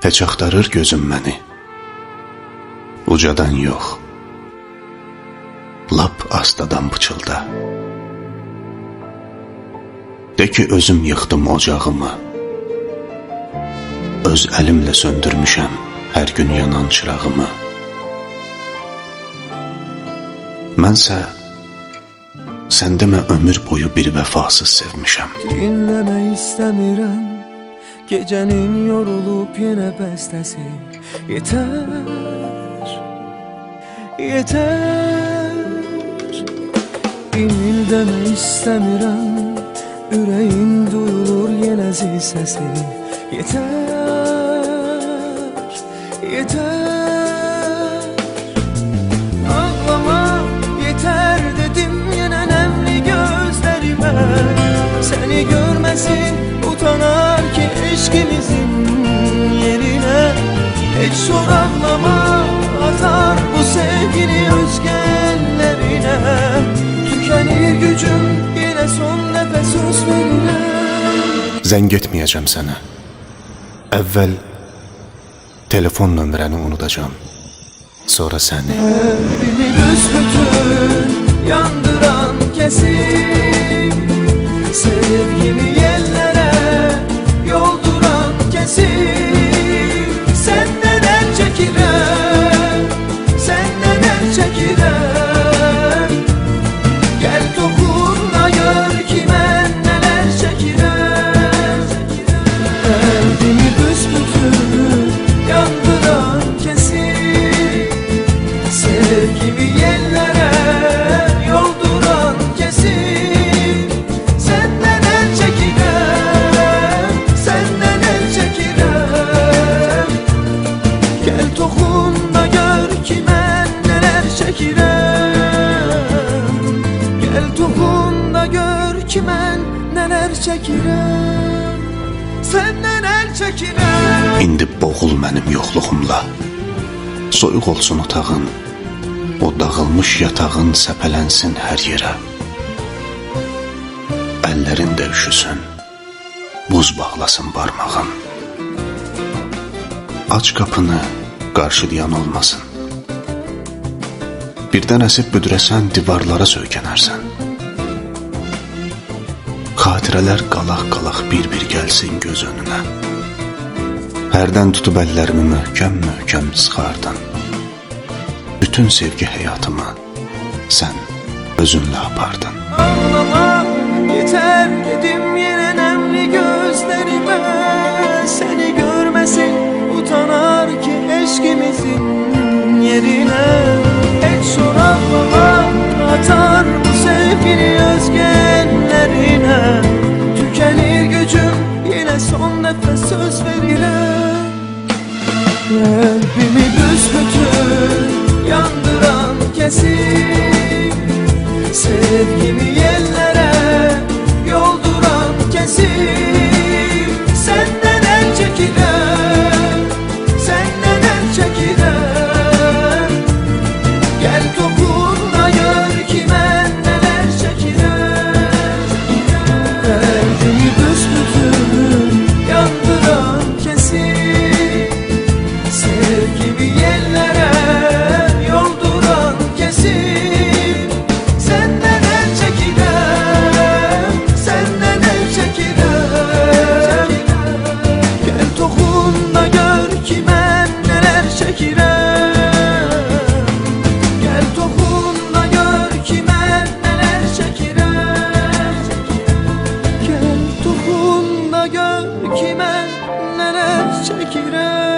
Heç axtarır gözüm məni, ucadan yox, lap astadan pıçılda. De ki özüm yıxdım ocağımı, öz əlimlə söndürmüşəm hər gün yanan çırağımı. Mənsə sən demə ömür boyu bir vəfasız sevmişəm. Dinləmək istəmirəm gecənin yorulub yenə bəstəsi. Yetər, yetər. İnildəmək istəmirəm, ürəyin duyulur yenə zil səsi. Yetər, yetər. Ağlama yeter dedim yenə nəmli gözlərimə. Səni görməsin utanar ki eşkimizin yerine. Heç soraqlama atar bu sevgini özgənlərine. Tükənir gücüm yenə son nəfəs söz verirəm. Zəng etməyəcəm sənə, əvvəl telefon nömrəni unudacağım, sonra səni. Kalbimi büsbütün yandıran kesin, sevgimi yerlere yolduran kesin. Senden el çekirem, senden el çekirem. Gel dokunma gör ki ben neler çekirem. Kalbimi büsbütün yandıran kesin, sevgimi yerlere yolduran kesin. Senden el çekirem, senden el çekirem. Gel dokun da gör ki ben neler çekirem. Gel dokun da gör ki ben neler çekirem. Senden el çekirem. İndi boğul mənim yoxluğumla, soyuq olsun otağın, o dağılmış yatağın səpələnsin hər yerə. Əllərin də üşüsün, buz bağlasın barmağın. Aç qapını, qarşılayan olmasın. Birdən əsib büdürəsən, divarlara söykənərsən. Xatirələr qalaq-qalaq bir-bir gəlsin göz önünə. Hərdən tutub əllərimi möhkəm-möhkəm sıxardın. Bütün sevgi həyatımı sən özünlə apardın. Ağlama yeter dedim yine nemli gözlerime. Seni görmesin utanar ki eşkimizin yerine. Hiç soraqlama atar bu sevgini özgənlərine. Tükenir gücüm yine son nefes söz verirəm. Kalbimi büsbütün yandıran kesin, sevgimi yerlere yolduran kesin. Senden el çekirem, senden el çekirem. Gel dokun da gör ki ben neler çekirem. Kalbimi büsbütün yandıran kesin, sevgimi yerlere yolduran kesin. Senden el çekirem, senden el çekirem. Gel dokun da gör ki ben neler çekirem. Gel dokun da gör ki ben neler çekirem. Gel dokun da gör ki ben neler çekirem.